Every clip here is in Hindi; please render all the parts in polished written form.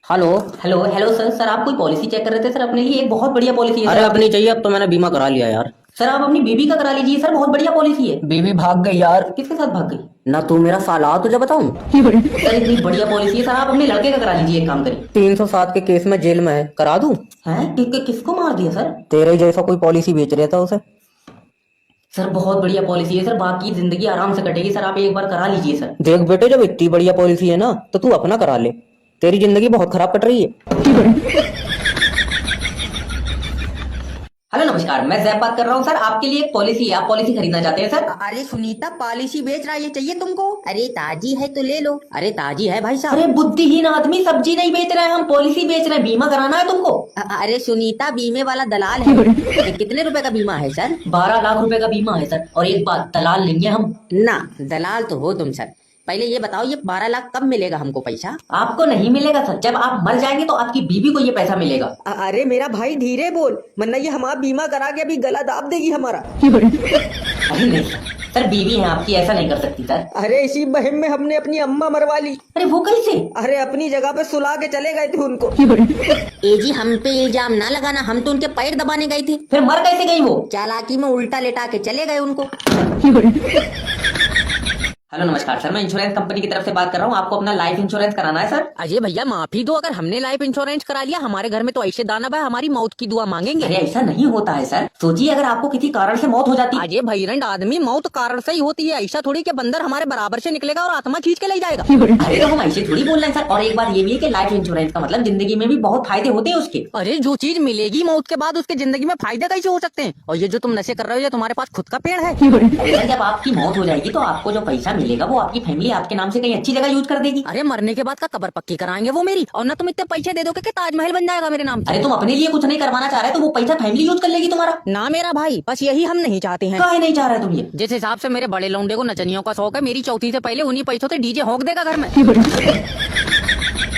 Hello. Hello hello sir. Sir आप कोई पॉलिसी चेक कर रहे थे सर अपने लिए? एक बहुत बढ़िया पॉलिसी है अरे सर। अब नहीं चाहिए, अब तो मैंने बीमा करा लिया यार। सर आप अपनी बीबी का करा लीजिए सर, बहुत बढ़िया पॉलिसी है। बीवी भाग गई यार। किसके साथ भाग गई? ना तू मेरा साला तुझे बताऊं। सर इतनी बढ़िया पॉलिसी है सर, आप अपने लड़के का करा लीजिए। एक काम करिए। 307 के केस में जेल में है, करा दूं? हैं किसको मार दिया सर? तेरे जैसा कोई पॉलिसी बेच रहा था उसे। सर बहुत बढ़िया पॉलिसी है सर, बाकी जिंदगी आराम से कटेगी सर, आप एक बार करा लीजिए सर। देख बेटे, जब इतनी बढ़िया पॉलिसी है ना तो तू अपना करा ले। तेरी जिंदगी बहुत खराब कट रही है। हेलो नमस्कार, मैं जैब बात कर रहा हूँ सर। आपके लिए एक पॉलिसी है, आप पॉलिसी खरीदना चाहते हैं सर? अरे सुनीता पॉलिसी बेच रहा है, ये चाहिए तुमको? अरे ताजी है तो ले लो। अरे ताजी है भाई साहब। अरे बुद्धिहीन आदमी, सब्जी नहीं बेच रहे हैं हम, पॉलिसी बेच रहे हैं। बीमा कराना है तुमको? अरे सुनीता बीमे वाला दलाल है। ये कितने रुपए का बीमा है सर? 12 लाख रुपए का बीमा है सर। और एक बात, दलाल नहीं है हम। ना दलाल तो हो तुम सर। पहले ये बताओ, ये 12 लाख कब मिलेगा हमको पैसा? आपको नहीं मिलेगा सर, जब आप मर जाएंगे तो आपकी बीवी को ये पैसा मिलेगा। अरे मेरा भाई धीरे बोल, वरना ये हमारा बीमा करा के अभी गला दाब देगी हमारा। अरे नहीं सर, बीवी है आपकी, ऐसा नहीं कर सकती सर। अरे इसी बहम में हमने अपनी अम्मा मरवा ली। अरे वो कैसे? अरे अपनी जगह पे सुला के चले गए थे उनको। ए जी हम पे इल्जाम ना लगाना, हम तो उनके पैर दबाने गए थे। फिर मर कैसे गई वो? चालाकी में उल्टा लेटा के चले गए उनको। हेलो नमस्कार सर, मैं इंश्योरेंस कंपनी की तरफ से बात कर रहा हूँ। आपको अपना लाइफ इंश्योरेंस कराना है सर? अजय भैया माफी दो, अगर हमने लाइफ इंश्योरेंस करा लिया, हमारे घर में तो ऐसे दाना भाई हमारी मौत की दुआ मांगेंगे। अरे ऐसा नहीं होता है सर। सोचिए अगर आपको किसी कारण से मौत हो जाती। अजय भैरंड आदमी, मौत कारण से ही होती है, ऐसा थोड़ी कि बंदर हमारे बराबर से निकलेगा और आत्मा खींच के ले जाएगा। अरे तो हम ऐसे थोड़ी बोल रहे हैं सर। और एक बात ये भी है कि लाइफ इंश्योरेंस का मतलब जिंदगी में भी बहुत फायदे होते हैं उसके। अरे जो चीज मिलेगी मौत के बाद, उसके जिंदगी में फायदे कैसे हो सकते हैं? और ये जो तुम नशे कर रहे हो, ये तुम्हारे पास खुद का पेड़ है? अरे सर जब आपकी मौत हो जाएगी तो आपको जो पैसा मिलेगा वो आपकी फैमिली आपके नाम से कहीं अच्छी जगह यूज कर देगी। अरे मरने के बाद का कब्र पक्की कराएंगे वो मेरी, और ना तुम इतने पैसे दे दोगे कि ताजमहल बन जाएगा मेरे नाम से। अरे तुम अपने लिए कुछ नहीं करवाना चाह रहे तो वो पैसा फैमिली यूज कर लेगी तुम्हारा। ना मेरा भाई, बस यही हम नहीं चाहते हैं। काहे नहीं चाह रहे तुम ये? जिस हिसाब से मेरे बड़े लौंडे को नचनियों का शौक है, मेरी चौथी से पहले उन्हीं पैसों से डीजे होंक देगा घर में।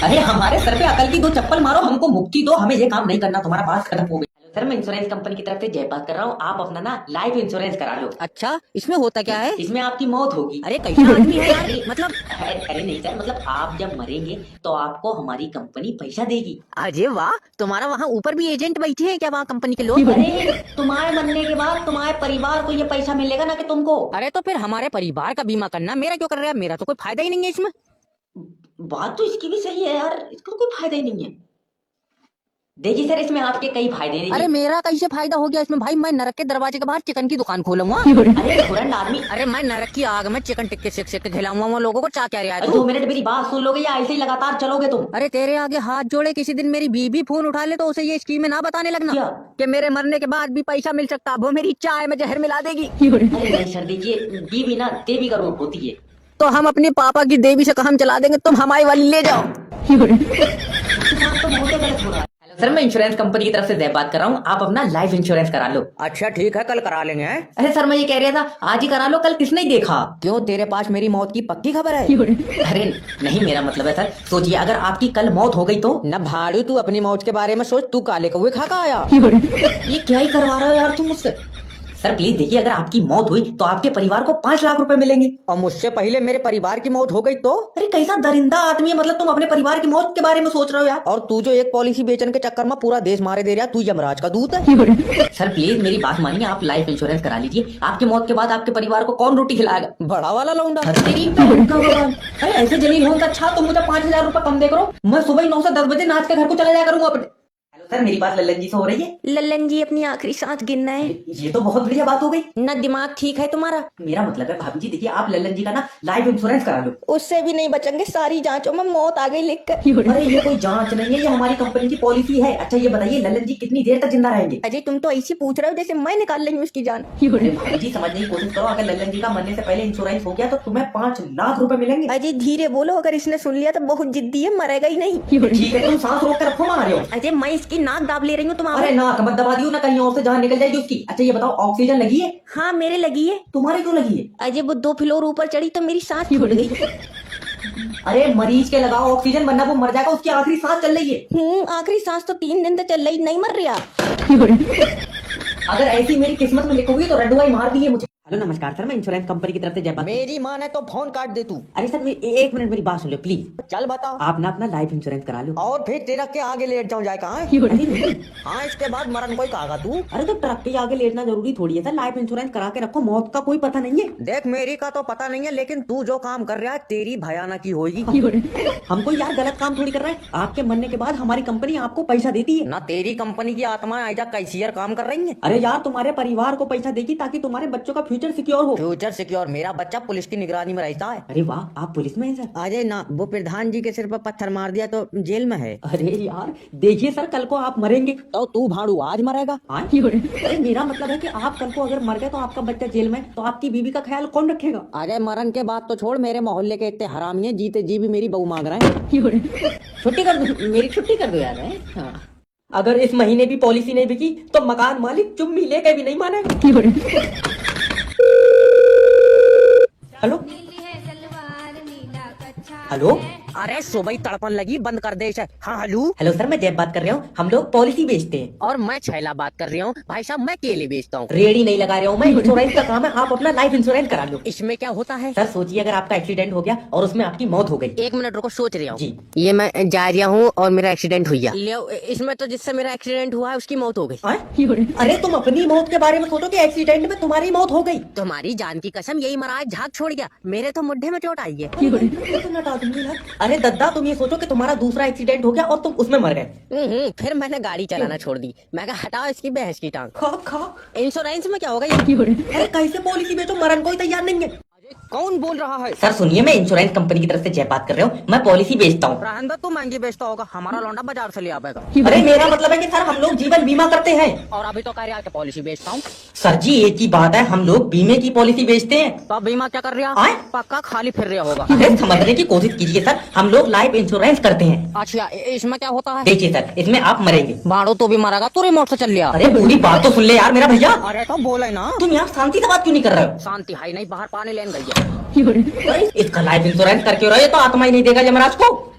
अरे हमारे सर पे अकल की 2 चप्पल मारो, हमको मुक्ति दो, हमें ये काम नहीं करना, तुम्हारा बात खत्म हो गया। सर मैं इंश्योरेंस कंपनी की तरफ से जय बात कर रहा हूँ। आप अपना ना लाइफ इंश्योरेंस करा लो। अच्छा, इसमें होता क्या है? इसमें आपकी मौत होगी। अरे कैसा आदमी है यार, मतलब अरे नहीं सर, मतलब आप जब मरेंगे तो आपको हमारी कंपनी पैसा देगी। अजय वाह, तुम्हारा वहाँ ऊपर भी एजेंट बैठे हैं क्या वहाँ कंपनी के लोग? अरे तुम्हारे मरने के बाद तुम्हारे परिवार को ये पैसा मिलेगा ना कि तुमको। अरे तो फिर हमारे परिवार का बीमा करना, मेरा क्यों कर रहा है? मेरा तो कोई फायदा ही नहीं है इसमें। बात तो इसकी भी सही है यार, इसका कोई फायदा ही नहीं है। देखिए सर, इसमें आपके कई फायदे हैं। अरे मेरा कैसे फायदा हो गया इसमें भाई? मैं नरक के दरवाजे के बाहर चिकन की दुकान खोलूंगा। अरे खुरंड आदमी। अरे मैं नरक की आग में चिकन टिक्के सेक सेक के खिलाऊंगा लोगों को, चाह क्या रियायत? 2 मिनट मेरी बात सुन लोगे या ऐसे ही लगातार चलोगे तुम? अरे तेरे आगे हाथ जोड़े, किसी दिन मेरी बीबी फोन उठा ले तो उसे ये स्कीम ना बताने लगना क्या? कि मेरे मरने के बाद भी पैसा मिल सकता, वो मेरी चाय में जहर मिला देगी। अरे नहीं सर, देखिए बीवी ना देवी का रूप होती है। तो हम अपने पापा की देवी से काम चला देंगे, तुम हमारी वाली ले जाओ। तो बहुत गलत हो रहा है। सर मैं इंश्योरेंस कंपनी की तरफ से जय बात कर रहा हूँ। आप अपना लाइफ इंश्योरेंस करा लो। अच्छा ठीक है, कल करा लेंगे। अरे सर मैं ये कह रहा था, आज ही करा लो, कल किसने देखा? क्यों, तेरे पास मेरी मौत की पक्की खबर है? अरे नहीं, मेरा मतलब है सर, सोचिए अगर आपकी कल मौत हो गई तो। न भाड़ू, तू अपनी मौत के बारे में सोच, तू काले कौवे खा का आया। ये क्या ही करवा रहे हो यार तुम मुझसे? सर प्लीज देखिए, अगर आपकी मौत हुई तो आपके परिवार को 5 लाख रुपए मिलेंगे। और मुझसे पहले मेरे परिवार की मौत हो गई तो? अरे कैसा दरिंदा आदमी है, मतलब तुम अपने परिवार की मौत के बारे में सोच रहे हो यार। और तू जो एक पॉलिसी बेचने के चक्कर में पूरा देश मारे दे रहा, तू यमराज का दूत है। सर प्लीज मेरी बात मानिए, आप लाइफ इंश्योरेंस करा लीजिए। आपकी मौत के बाद आपके परिवार को कौन रोटी खिलाएगा? बड़ा वाला लौंडा। तेरी बहन का भगवान। अरे ऐसे जलील होने का अच्छा तुम मुझे 5,000 रुपए कम दे करो, मैं सुबह 9 से 10 बजे नाच के घर को चला जाया करूंगा अपने। हेलो सर, मेरी बात लल्लन जी से हो रही है? लल्लन जी अपनी आखिरी सांस गिनना है। ये तो बहुत बढ़िया बात हो गई। ना दिमाग ठीक है तुम्हारा? मेरा मतलब है भाभी जी, देखिए आप लल्लन जी का ना लाइफ इंश्योरेंस करा लो। उससे भी नहीं बचेंगे, सारी जांचों में मौत आ गई लिख कर। अरे ये कोई जांच नहीं है, ये हमारी कंपनी की पॉलिसी है। अच्छा ये बताइए लल्लन जी कितनी देर तक जिंदा रहेंगे? अजय तुम तो ऐसी पूछ रहे हो जैसे मैं निकाल रही हूँ उसकी जान। अरे भाभी जी समझने की कोशिश करो, अगर लल्लन जी का मरने से पहले इंश्योरेंस हो गया तो तुम्हें 5 लाख रुपए मिलेंगे। अजय धीरे बोलो, अगर इसने सुन लिया तो बहुत जिद्दी है, मरेगा ही नहीं। ठीक है, तुम सांस रोक कर रखो, मार रहे हो। अजय मैं इसकी नाक दाब ले रही हूँ, तुम आओ। अरे नाक मत दबा दियो ना, कहीं और से जान निकल जाएगी उसकी। अच्छा ये बताओ, ऑक्सीजन लगी है? हाँ मेरे लगी है। तुम्हारी क्यों लगी है? अजय वो 2 फ्लोर ऊपर चढ़ी तो मेरी सांस छूट गई। अरे मरीज के लगाओ ऑक्सीजन, वरना वो मर जाएगा, उसकी आखिरी सांस चल रही है। आखिरी सांस तो 3 दिन तक चल रही, नहीं मर रहा। अगर ऐसी मेरी किस्मत में लिखोगी तो रडुआई मार दी है मुझे। हेलो नमस्कार सर, मैं इंश्योरेंस कंपनी की तरफ से जयपाल। मेरी माँ ने तो फोन काट दे तू। अरे सर एक मिनट मेरी बात सुन लो प्लीज। चल बता। आप ना अपना लाइफ इंश्योरेंस करा लो। और फिर तेरा के आगे लेट जाऊं जाए कहाँ? अरे नहीं। हाँ इसके बाद मरण कोई कहागा तू। अरे तो ट्रक के आगे लेटना जरूरी थोड़ी है सर, लाइफ इंश्योरेंस करा के रखो, मौत का कोई पता नहीं है। देख मेरी का तो पता नहीं है, लेकिन तू जो काम कर रहा है तेरी भयानक ही होगी। हम कोई यार गलत काम थोड़ी कर रहे हैं। आपके मरने के बाद हमारी कंपनी आपको पैसा देती है। ना तेरी कंपनी की आत्मा आजा कैसी यार काम कर रही है। अरे यार तुम्हारे परिवार को पैसा देगी ताकि तुम्हारे बच्चों का फ्यूचर सिक्योर हो। Future secure? मेरा बच्चा पुलिस की निगरानी में रहता है। अरे वाह, आप पुलिस में हैं सर? अरे ना, वो प्रधान जी के सिर पर पत्थर मार दिया तो जेल में है। अरे यार देखिए सर, कल को आप मरेंगे तो तू भाड़ू आज मरेगा। हाँ? अरे मेरा मतलब है कि आप कल को अगर मर गए तो आपका बच्चा जेल में, तो आपकी बीवी का ख्याल कौन रखेगा? अरे मरण के बाद तो छोड़, मेरे मोहल्ले के इतने हरामी हैं, जीते जी भी मेरी बहू मांग रहे हैं। छुट्टी कर दो, मेरी छुट्टी कर दो यार। हाँ। अगर इस महीने भी पॉलिसी नहीं बिकी तो मकान मालिक चुम्मी लेके भी नहीं मानेगा। Hello hello. अरे सुबह ही तड़पन लगी, बंद कर दे इसे। हाँ हेलो। हेलो सर, मैं जैब बात कर रहा हूँ। हम लोग पॉलिसी बेचते हैं। और मैं छैला बात कर रही हूँ। भाई साहब मैं केले बेचता हूँ। रेडी नहीं लगा रहा हूँ मैं, इंश्योरेंस का काम है। आप अपना लाइफ इंश्योरेंस करा लो। इसमें क्या होता है? सर सोचिए, अगर आपका एक्सीडेंट हो गया और उसमें आपकी मौत हो गई। एक मिनट रुको, सोच रही हूँ। जी। ये मैं जा रहा हूँ और मेरा एक्सीडेंट हुआ। इसमें तो जिससे मेरा एक्सीडेंट हुआ है उसकी मौत हो गई। अरे तुम अपनी मौत के बारे में सोचो कि एक्सीडेंट में तुम्हारी मौत हो गई। तुम्हारी जान की कसम, यही महाराज झाग छोड़ गया, मेरे तो मुड्ढे में चोट आई है। अरे दद्दा, तुम ये सोचो कि तुम्हारा दूसरा एक्सीडेंट हो गया और तुम उसमें मर गए। फिर मैंने गाड़ी चलाना छोड़ दी। मैं कहा हटाओ इसकी बहस की टांग। खा खा। इंश्योरेंस में क्या होगा ये? अरे कैसे पॉलिसी बेचो, मरण कोई तैयार नहीं है। कौन बोल रहा है? सर सुनिए, मैं इंश्योरेंस कंपनी की तरफ से जय बात कर रहा हूँ। मैं पॉलिसी बेचता हूँ। रहंदा तू महंगी बेचता होगा, हमारा लौंडा बाजार से ले आएगा। अरे मेरा मतलब है कि सर हम लोग जीवन बीमा करते हैं। और अभी तो कार्यालय की पॉलिसी बेचता हूँ। सर जी एक ही बात है, हम लोग बीमे की पॉलिसी बेचते हैं। तो अब बीमा क्या कर रहा आए? है? पक्का खाली फिर रहा होगा। अरे समझने की कोशिश कीजिए सर, हम लोग लाइफ इंश्योरेंस करते हैं। अच्छा इसमें क्या होता है? देखिए सर, इसमें आप मरेंगे। भाड़ो तो भी मरेगा, तू रिमोट से चल लिया। अरे पूरी बात तो सुन ले यार मेरा भैया। अरे तो बोले ना। तुम यार शांति से बात क्यों नहीं कर रहे हो? शांति है नहीं, बाहर पानी लेने गई है। इसका लाइफ इंश्योरेंस करके रहे तो आत्मा ही नहीं देगा यमराज को।